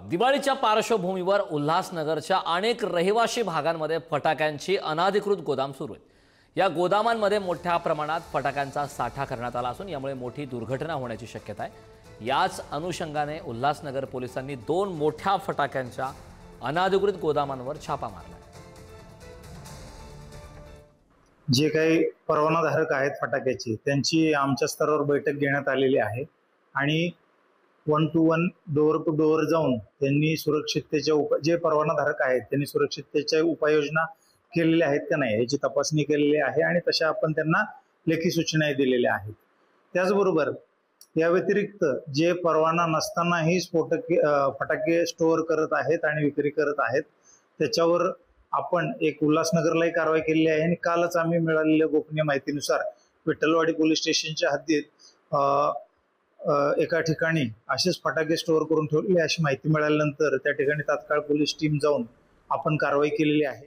दिवाळीच्या पार्श्वभूमीवर उल्हासनगरच्या अनेक रहिवासी भागांमध्ये फटाक्यांची अनधिकृत गोदाम सुरू आहेत। या गोदामांमध्ये मोठ्या प्रमाणात फटाक्यांचा साठा करण्यात आला असून यामुळे मोठी दुर्घटना होण्याची शक्यता आहे। याच अनुषंगाने उल्हासनगर पोलिसांनी 2 मोठ्या फटाक्यांच्या अनधिकृत गोदामांवर छापा मारला। जे काही परवानाधारक आहेत फटाक्याचे त्यांची आमच्या स्तरावर बैठक घेण्यात आलेली आहे आणि 1 to 1 डोअर टू डोअर जाऊन त्यांनी सुरक्षिततेच्या जे परवानाधारक आहेत त्यांनी सुरक्षिततेच्या उपाययोजना केलेल्या आहेत का नाही याची तपासणी केलेली आहे आणि तशा आपण त्यांना लेखी सूचना दिलेल्या आहेत। त्याचबरोबर या व्यतिरिक्त जे परवाना नसतानाही फटाके स्टोअर करत आहेत आणि विक्री करत आहेत त्याच्यावर आपण एक उल्हासनगरलाही कारवाई केलेली आहे आणि कालच आम्ही मिळालेल्या गोपनीय माहितीनुसार विठ्ठलवाडी पोलीस स्टेशनच्या हद्दीत एका ठिकाणी असेच फटाके स्टोअर करून ठेवलेले अशी माहिती मिळाल्यानंतर त्या ठिकाणी तात्काळ पोलीस टीम जाऊन आपण कारवाई केलेली आहे।